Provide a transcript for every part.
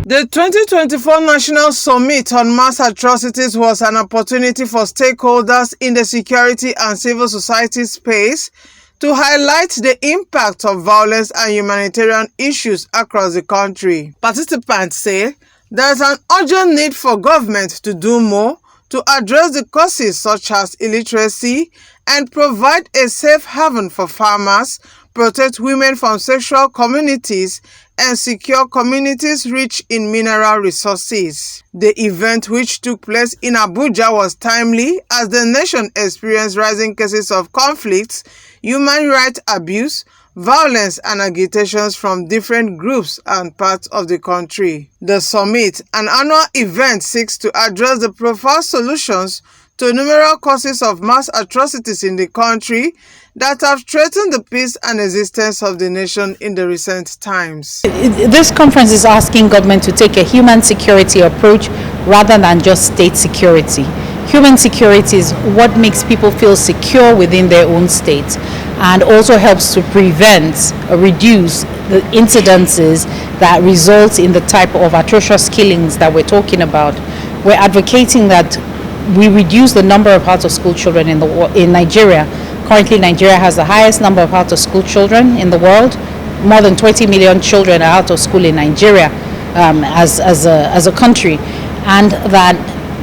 The 2024 National Summit on Mass Atrocities was an opportunity for stakeholders in the security and civil society space to highlight the impact of violence and humanitarian issues across the country. Participants say there is an urgent need for government to do more to address the causes such as illiteracy and provide a safe haven for farmers, protect women from sexual communities, and secure communities rich in mineral resources. The event, which took place in Abuja, was timely as the nation experienced rising cases of conflicts, human rights abuse, violence, and agitations from different groups and parts of the country. The summit, an annual event, seeks to address the profound solutions to numerous causes of mass atrocities in the country that have threatened the peace and existence of the nation in the recent times. This conference is asking government to take a human security approach rather than just state security. Human security is what makes people feel secure within their own state and also helps to prevent or reduce the incidences that result in the type of atrocious killings that we're talking about. We're advocating that we reduce the number of out-of-school children in Nigeria. Currently, Nigeria has the highest number of out-of-school children in the world. More than 20 million children are out of school in Nigeria as a country. And that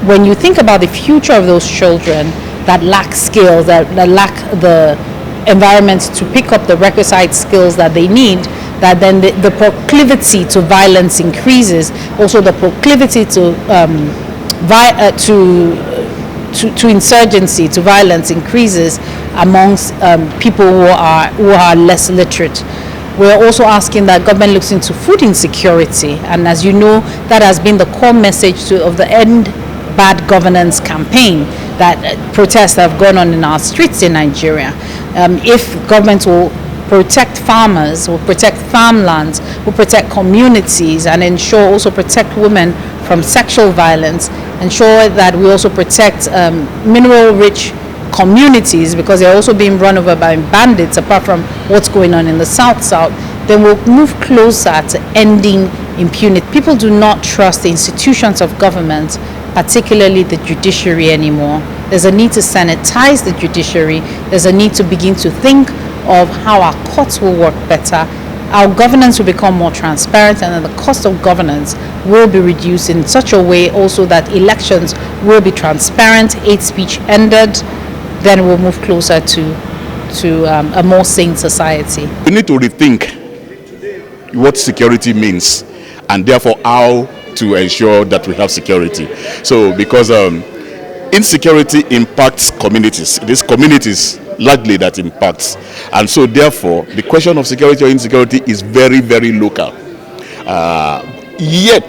when you think about the future of those children that lack skills, that lack the environment to pick up the requisite skills that they need, that then the proclivity to violence increases. Also, the proclivity to insurgency, to violence increases amongst people who are less literate. We're also asking that government looks into food insecurity, and as you know, that has been the core message of the End Bad Governance campaign that protests have gone on in our streets in Nigeria. If government will protect farmers, will protect farmlands, will protect communities, and also protect women from sexual violence, ensure that we also protect mineral-rich communities because they're also being run over by bandits, apart from what's going on in the South, then we'll move closer to ending impunity. People do not trust the institutions of government, particularly the judiciary, anymore. There's a need to sanitize the judiciary. There's a need to begin to think of how our courts will work better. Our governance will become more transparent, and then the cost of governance will be reduced in such a way also that elections will be transparent, hate speech ended, then we'll move closer to a more sane society. We need to rethink what security means and therefore how to ensure that we have security. So because insecurity impacts communities, it is communities largely that impacts, and so therefore the question of security or insecurity is very, very local. Yet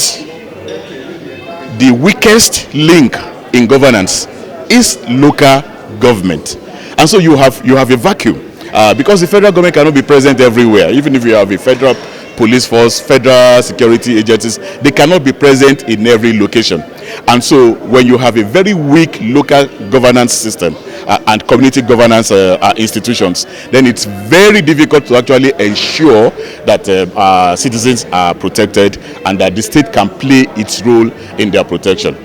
the weakest link in governance is local government, and so you have a vacuum because the federal government cannot be present everywhere. Even if you have a federal police force, federal security agencies, they cannot be present in every location. And so when you have a very weak local governance system and community governance institutions, then it's very difficult to actually ensure that citizens are protected and that the state can play its role in their protection.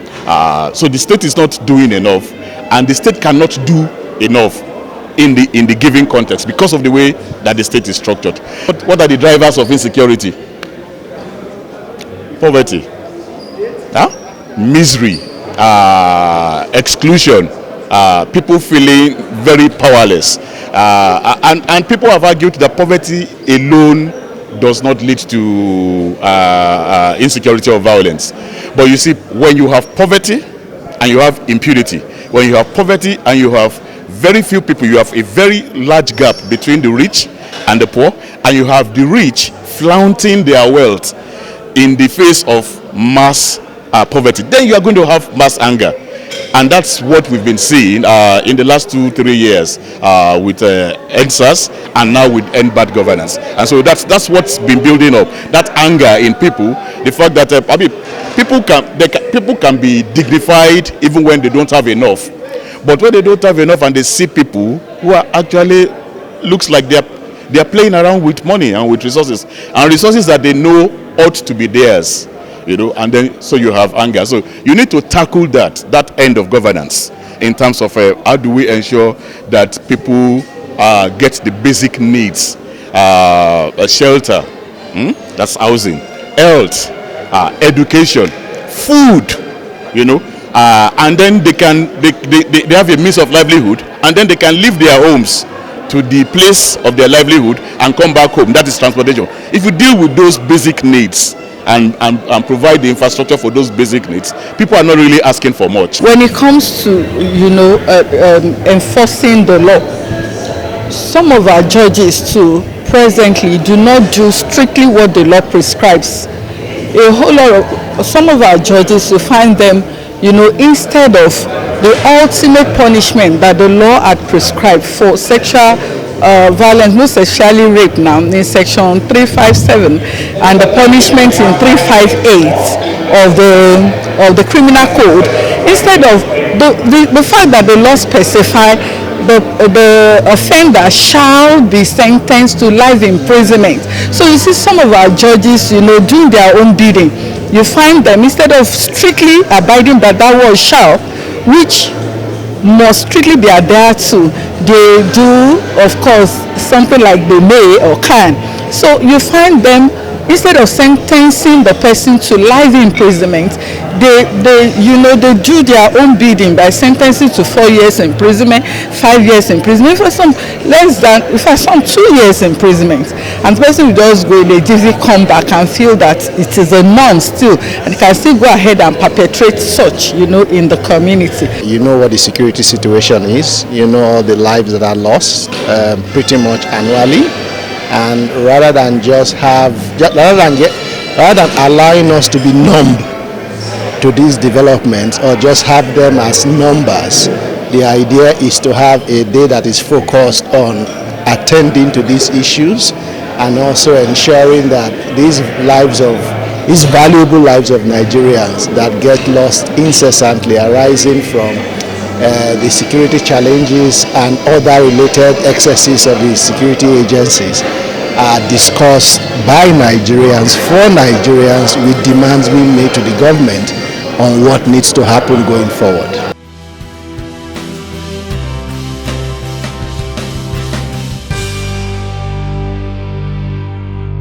So the state is not doing enough, and the state cannot do enough in the given context because of the way that the state is structured. What are the drivers of insecurity? Poverty, misery, exclusion, people feeling very powerless, and people have argued that poverty alone does not lead to insecurity or violence. But you see, when you have poverty and you have impunity, when you have poverty and you have very few people, you have a very large gap between the rich and the poor, and you have the rich flaunting their wealth in the face of mass poverty. Then you are going to have mass anger, and that's what we've been seeing in the last 2-3 years with EndSARS and now with End Bad Governance. And so that's what's been building up, that anger in people, the fact that people can be dignified even when they don't have enough. But when they don't have enough and they see people who are actually, looks like they are playing around with money and with resources, and resources that they know ought to be theirs, and then so you have anger. So you need to tackle that end of governance in terms of how do we ensure that people get the basic needs, shelter, that's housing, health, education, food, and then they have a means of livelihood, and then they can leave their homes to the place of their livelihood and come back home. That is transportation. If you deal with those basic needs and provide the infrastructure for those basic needs, people are not really asking for much. When it comes to enforcing the law, some of our judges too presently do not do strictly what the law prescribes. A whole lot of some of our judges, you find them, instead of the ultimate punishment that the law had prescribed for sexual violence, most especially rape now in section 357 and the punishment in 358 of the criminal code, instead of the fact that the law specify the offender shall be sentenced to life imprisonment. So you see some of our judges, doing their own bidding. You find them, instead of strictly abiding by that word shall, which must strictly be adhered to, they do, of course, something like they may or can. So you find them, instead of sentencing the person to life imprisonment, they do their own bidding by sentencing to 4 years imprisonment, 5 years imprisonment, for some 2 years imprisonment. And the person will just go in a jiffy, come back and feel that it is a norm still, and can still go ahead and perpetrate such, in the community. You know what the security situation is. You know all the lives that are lost pretty much annually. And rather than allowing us to be numb to these developments or just have them as numbers, the idea is to have a day that is focused on attending to these issues and also ensuring that these valuable lives of Nigerians that get lost incessantly arising from the security challenges and other related excesses of the security agencies are discussed by Nigerians for Nigerians with demands being made to the government on what needs to happen going forward.